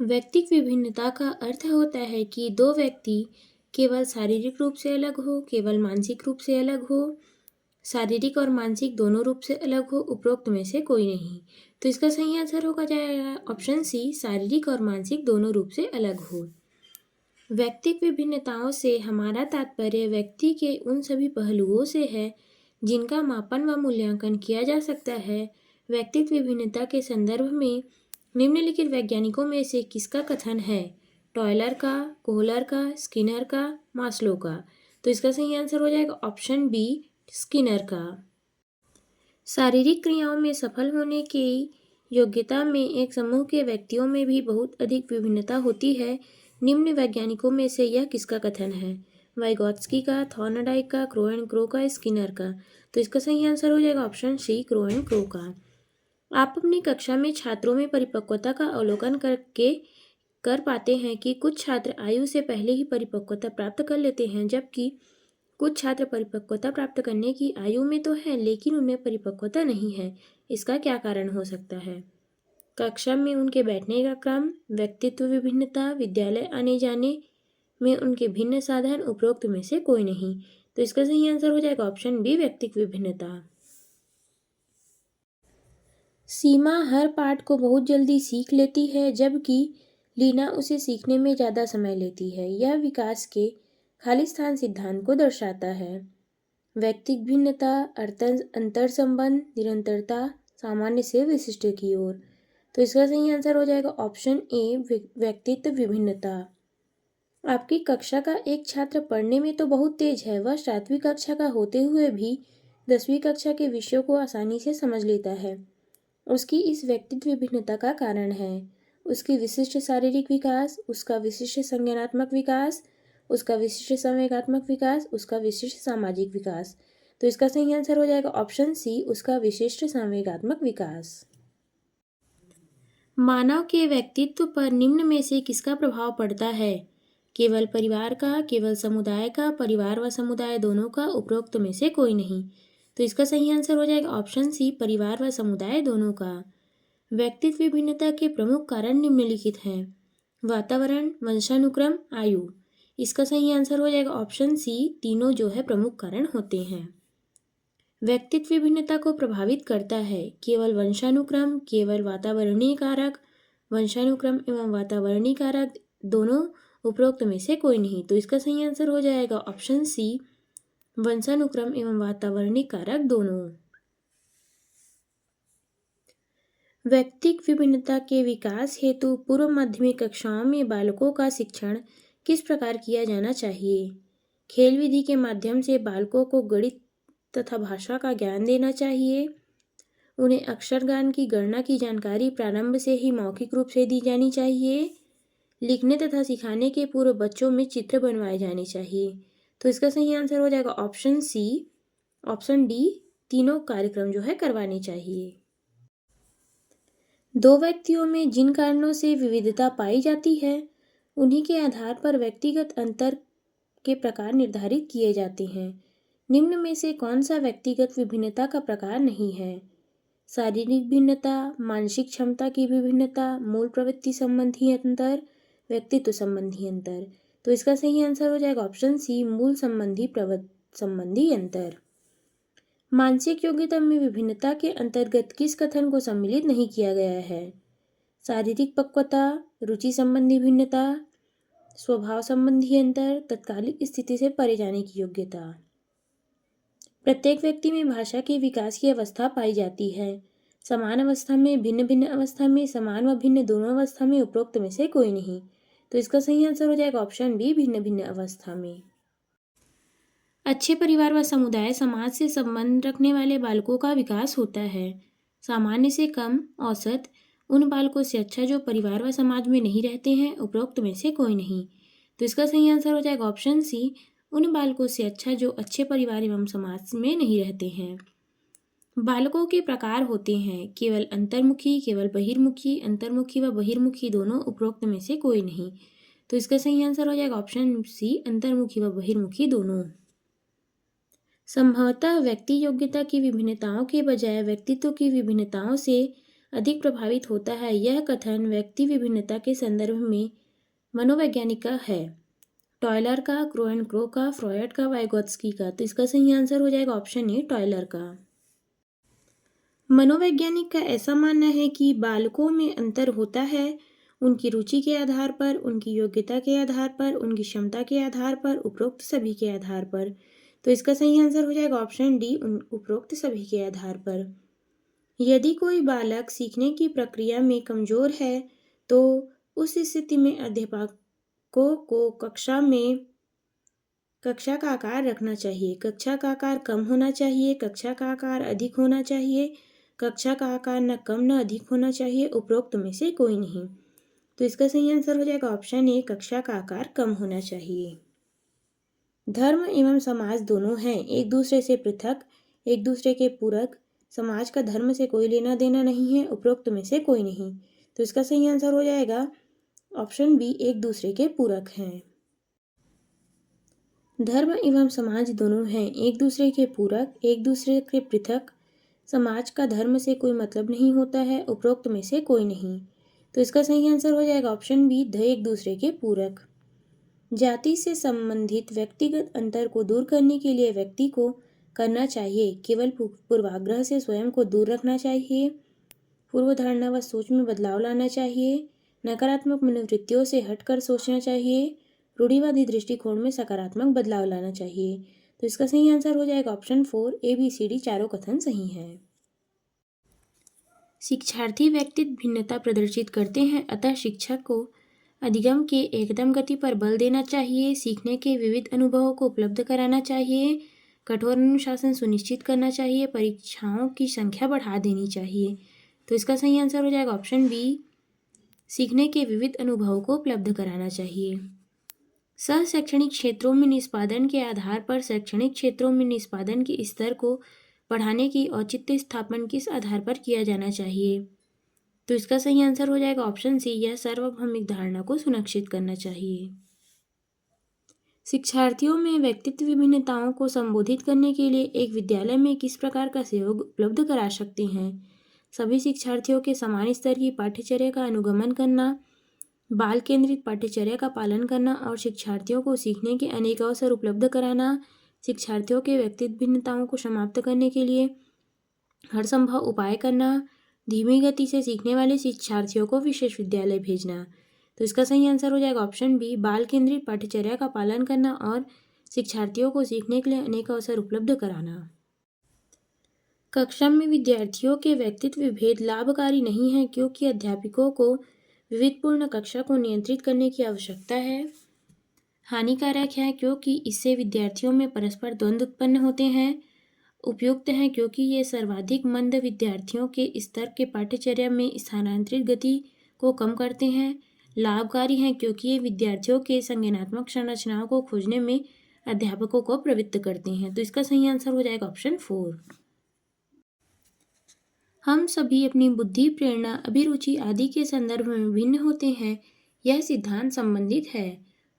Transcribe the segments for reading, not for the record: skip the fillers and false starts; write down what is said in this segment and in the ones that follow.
व्यक्तिक विभिन्नता का अर्थ होता है कि दो व्यक्ति केवल शारीरिक रूप से अलग हो, केवल मानसिक रूप से अलग हो, शारीरिक और मानसिक दोनों रूप से अलग हो, उपरोक्त में से कोई नहीं। तो इसका सही आंसर होगा जाएगा ऑप्शन सी, शारीरिक और मानसिक दोनों रूप से अलग हो। व्यक्तिक विभिन्नताओं से हमारा तात्पर्य व्यक्ति के उन सभी पहलुओं से है जिनका मापन व मूल्यांकन किया जा सकता है। व्यक्तिक विभिन्नता के संदर्भ में निम्नलिखित वैज्ञानिकों में से किसका कथन है? टॉयलर का, कोहलर का, स्किनर का, मास्लो का। तो इसका सही आंसर हो जाएगा ऑप्शन बी, स्किनर का। शारीरिक क्रियाओं में सफल होने की योग्यता में एक समूह के व्यक्तियों में भी बहुत अधिक विभिन्नता होती है। निम्न वैज्ञानिकों में से यह किसका कथन है? वाइगॉत्स्की का, थॉर्नडाइक का, क्रो एंड क्रो का, स्किनर का। तो इसका सही आंसर हो जाएगा option C, Crow and Crow का। आप अपनी कक्षा में छात्रों में परिपक्वता का अवलोकन कर पाते हैं कि कुछ छात्र आयु से पहले ही परिपक्वता प्राप्त कर लेते हैं, जबकि कुछ छात्र परिपक्वता प्राप्त करने की आयु में तो है लेकिन उनमें परिपक्वता नहीं है। इसका क्या कारण हो सकता है? कक्षा में उनके बैठने का क्रम, व्यक्तित्व विभिन्नता, विद्यालय आने जाने में उनके भिन्न साधन, उपरोक्त में से कोई नहीं। तो इसका सही आंसर हो जाएगा ऑप्शन बी, व्यक्तित्व विभिन्नता। सीमा हर पाठ को बहुत जल्दी सीख लेती है, जबकि लीना उसे सीखने में ज़्यादा समय लेती है। यह विकास के खालिस्तान सिद्धांत को दर्शाता है। व्यक्तिक भिन्नता, अंतर संबंध, निरंतरता, सामान्य से विशिष्ट की ओर। तो इसका सही आंसर हो जाएगा ऑप्शन ए, व्यक्तित्व विभिन्नता। आपकी कक्षा का एक छात्र पढ़ने में तो बहुत तेज है, वह 7वीं कक्षा का होते हुए भी 10वीं कक्षा के विषयों को आसानी से समझ लेता है। उसकी इस व्यक्तित्व विभिन्नता का कारण है उसकी विशिष्ट शारीरिक विकास, उसका विशिष्ट संज्ञानात्मक विकास, उसका विशिष्ट संवेगात्मक विकास, उसका विशिष्ट सामाजिक विकास। तो इसका सही आंसर हो जाएगा ऑप्शन सी, उसका विशिष्ट संवेगात्मक विकास। मानव के व्यक्तित्व पर निम्न में से किसका प्रभाव पड़ता है? केवल परिवार का, केवल समुदाय का, परिवार व समुदाय दोनों का, उपरोक्त में से कोई नहीं। तो इसका सही आंसर हो जाएगा ऑप्शन सी, परिवार व समुदाय दोनों का। व्यक्तित्व विभिन्नता के प्रमुख कारण निम्नलिखित हैं: वातावरण, वंशानुक्रम, आयु। इसका सही आंसर हो जाएगा ऑप्शन सी, तीनों जो है प्रमुख कारण होते हैं। व्यक्तित्व विभिन्नता को प्रभावित करता है केवल वंशानुक्रम, केवल वातावरणीय कारक, वंशानुक्रम एवं वातावरणीय कारक दोनों, उपरोक्त में से कोई नहीं। तो इसका सही आंसर हो जाएगा ऑप्शन सी, वंशानुक्रम एवं वातावरणीय कारक दोनों। व्यक्तिक विभिन्नता के विकास हेतु पूर्व माध्यमिक कक्षाओं में बालकों का शिक्षण किस प्रकार किया जाना चाहिए? खेल विधि के माध्यम से बालकों को गणित तथा भाषा का ज्ञान देना चाहिए। उन्हें अक्षरज्ञान की गणना की जानकारी प्रारंभ से ही मौखिक रूप से दी जानी चाहिए। लिखने तथा सिखाने के पूर्व बच्चों में चित्र बनवाए जाने चाहिए। तो इसका सही आंसर हो जाएगा ऑप्शन सी, ऑप्शन डी, तीनों कार्यक्रम जो है करवाने चाहिए। दो व्यक्तियों में जिन कारणों से विविधता पाई जाती है उन्हीं के आधार पर व्यक्तिगत अंतर के प्रकार निर्धारित किए जाते हैं। निम्न में से कौन सा व्यक्तिगत विभिन्नता का प्रकार नहीं है? शारीरिक भिन्नता, मानसिक क्षमता की विभिन्नता, मूल प्रवृत्ति संबंधी अंतर, व्यक्तित्व संबंधी अंतर। तो इसका सही आंसर हो जाएगा ऑप्शन सी, मूल संबंधी अंतर। मानसिक योग्यता में विभिन्नता के अंतर्गत किस कथन को सम्मिलित नहीं किया गया है? शारीरिक पक्वता, रुचि संबंधी भिन्नता, स्वभाव संबंधी अंतर, तत्कालिक स्थिति से परे जाने की योग्यता। प्रत्येक व्यक्ति में भाषा के विकास की अवस्था पाई जाती है। समान अवस्था में, भिन्न भिन्न अवस्था में, समान व भिन्न दोनों अवस्था में, उपरोक्त में से कोई नहीं। तो इसका सही आंसर हो जाएगा ऑप्शन बी, भिन्न भिन्न अवस्था में। अच्छे परिवार व समुदाय समाज से संबंध रखने वाले बालकों का विकास होता है। सामान्य से कम, औसत उन बालकों से अच्छा जो परिवार व समाज में नहीं रहते हैं, उपरोक्त में से कोई नहीं। तो इसका सही आंसर हो जाएगा ऑप्शन सी, उन बालकों से अच्छा जो अच्छे परिवार एवं समाज में नहीं रहते हैं। बालकों के प्रकार होते हैं केवल अंतर्मुखी, केवल बहिर्मुखी, अंतर्मुखी व बहिर्मुखी दोनों, उपरोक्त में से कोई नहीं। तो इसका सही आंसर हो जाएगा ऑप्शन सी, अंतर्मुखी व बहिर्मुखी दोनों। संभवतः व्यक्ति योग्यता की विभिन्नताओं के बजाय व्यक्तित्व की विभिन्नताओं से अधिक प्रभावित होता है। यह कथन व्यक्ति विभिन्नता के संदर्भ में मनोवैज्ञानिक का है। टॉयलर का, क्रो एंड क्रो का, फ्रॉयड का, वाइगोत्स्की का। तो इसका सही आंसर हो जाएगा ऑप्शन ए, टॉयलर का। मनोवैज्ञानिक का ऐसा मानना है कि बालकों में अंतर होता है उनकी रुचि के आधार पर, उनकी योग्यता के आधार पर, उनकी क्षमता के आधार पर, उपरोक्त सभी के आधार पर। तो इसका सही आंसर हो जाएगा ऑप्शन डी, उपरोक्त सभी के आधार पर। यदि कोई बालक सीखने की प्रक्रिया में कमजोर है तो उस स्थिति में अध्यापकों को कक्षा का आकार रखना चाहिए। कक्षा का आकार कम होना चाहिए, कक्षा का आकार अधिक होना चाहिए, कक्षा का आकार न कम न अधिक होना चाहिए, उपरोक्त में से कोई नहीं। तो इसका सही आंसर हो जाएगा ऑप्शन ए, कक्षा का आकार कम होना चाहिए। धर्म एवं समाज दोनों हैं एक दूसरे से पृथक, एक दूसरे के पूरक। समाज का धर्म से कोई लेना देना नहीं है, उपरोक्त में से कोई नहीं। तो इसका सही आंसर हो जाएगा ऑप्शन बी, एक दूसरे के पूरक हैं। धर्म एवं समाज दोनों हैं एक दूसरे के पूरक, एक दूसरे के पृथक। समाज का धर्म से कोई मतलब नहीं होता है, उपरोक्त में से कोई नहीं। तो इसका सही आंसर हो जाएगा ऑप्शन बी, एक दूसरे के पूरक। जाति से संबंधित व्यक्तिगत अंतर को दूर करने के लिए व्यक्ति को करना चाहिए। केवल पूर्वाग्रह से स्वयं को दूर रखना चाहिए, पूर्व धारणा व सोच में बदलाव लाना चाहिए, नकारात्मक मनोवृत्तियों से हटकर सोचना चाहिए, रूढ़िवादी दृष्टिकोण में सकारात्मक बदलाव लाना चाहिए। तो इसका सही आंसर हो जाएगा ऑप्शन 4, ABCD चारों कथन सही हैं। शिक्षार्थी व्यक्तित्व भिन्नता प्रदर्शित करते हैं, अतः शिक्षक को अधिगम के एकदम गति पर बल देना चाहिए, सीखने के विविध अनुभवों को उपलब्ध कराना चाहिए, कठोर अनुशासन सुनिश्चित करना चाहिए, परीक्षाओं की संख्या बढ़ा देनी चाहिए। तो इसका सही आंसर हो जाएगा ऑप्शन बी, सीखने के विविध अनुभवों को उपलब्ध कराना चाहिए। सह शैक्षणिक क्षेत्रों में निष्पादन के आधार पर शैक्षणिक क्षेत्रों में निष्पादन के स्तर को बढ़ाने की औचित्य स्थापन किस आधार पर किया जाना चाहिए? तो इसका सही आंसर हो जाएगा ऑप्शन सी, यह सार्वभौमिक धारणा को सुनिश्चित करना चाहिए। शिक्षार्थियों में व्यक्तित्व विभिन्नताओं को संबोधित करने के लिए एक विद्यालय में किस प्रकार का सहयोग उपलब्ध करा सकते हैं? सभी शिक्षार्थियों के समान स्तर की पाठ्यचर्या का अनुगमन करना, बाल केंद्रित पाठ्यचर्या का पालन करना और शिक्षार्थियों को सीखने के अनेक अवसर उपलब्ध कराना, शिक्षार्थियों के व्यक्तित्व भिन्नताओं को समाप्त करने के लिए हर संभव उपाय करना, धीमी गति से सीखने वाले शिक्षार्थियों को विशेष विद्यालय भेजना। तो इसका सही आंसर हो जाएगा ऑप्शन बी, बाल केंद्रित पाठ्यचर्या का पालन करना और शिक्षार्थियों को सीखने के लिए अनेक अवसर उपलब्ध कराना। कक्षा में विद्यार्थियों के व्यक्तित्व विभेद लाभकारी नहीं है क्योंकि अध्यापकों को विविधपूर्ण कक्षा को नियंत्रित करने की आवश्यकता है। हानिकारक है क्योंकि इससे विद्यार्थियों में परस्पर द्वंद्व उत्पन्न होते हैं। उपयुक्त है क्योंकि ये सर्वाधिक मंद विद्यार्थियों के स्तर के पाठ्यचर्या में स्थानांतरित गति को कम करते हैं। लाभकारी है क्योंकि ये विद्यार्थियों के संज्ञानात्मक संरचनाओं को खोजने में अध्यापकों को प्रवृत्त करते हैं। तो इसका सही आंसर हो जाएगा ऑप्शन 4। हम सभी अपनी बुद्धि, प्रेरणा, अभिरुचि आदि के संदर्भ में भिन्न होते हैं। यह सिद्धांत संबंधित है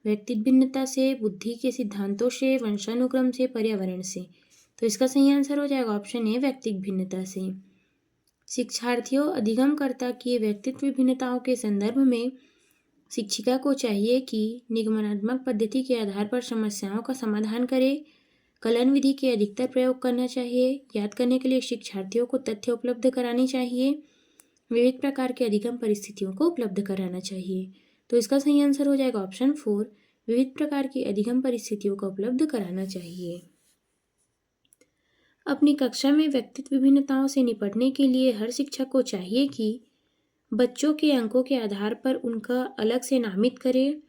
व्यक्तित्व भिन्नता से, बुद्धि के सिद्धांतों से, वंशानुक्रम से, पर्यावरण से। तो इसका सही आंसर हो जाएगा ऑप्शन ए, व्यक्तित्व भिन्नता से। शिक्षार्थियों अधिगमकर्ता की व्यक्तित्व भिन्नताओं के संदर्भ में शिक्षिका को चाहिए कि निगमनात्मक पद्धति के आधार पर समस्याओं का समाधान करे, कलन विधि के अधिकतर प्रयोग करना चाहिए, याद करने के लिए शिक्षार्थियों को तथ्य उपलब्ध कराने चाहिए, विविध प्रकार के अधिगम परिस्थितियों को उपलब्ध कराना चाहिए। तो इसका सही आंसर हो जाएगा ऑप्शन 4, विविध प्रकार की अधिगम परिस्थितियों का उपलब्ध कराना चाहिए। अपनी कक्षा में व्यक्तित्व विभिन्नताओं से निपटने के लिए हर शिक्षक को चाहिए कि बच्चों के अंकों के आधार पर उनका अलग से नामित करे,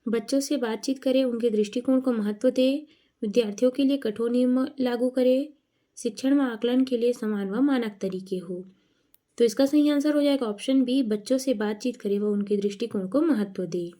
बच्चों से बातचीत करे, उनके दृष्टिकोण को महत्व दे, विद्यार्थियों के लिए कठोर नियम लागू करे, शिक्षण व आकलन के लिए समान व मानक तरीके हो। तो इसका सही आंसर हो जाएगा ऑप्शन बी, बच्चों से बातचीत करे व उनके दृष्टिकोण को महत्व दे।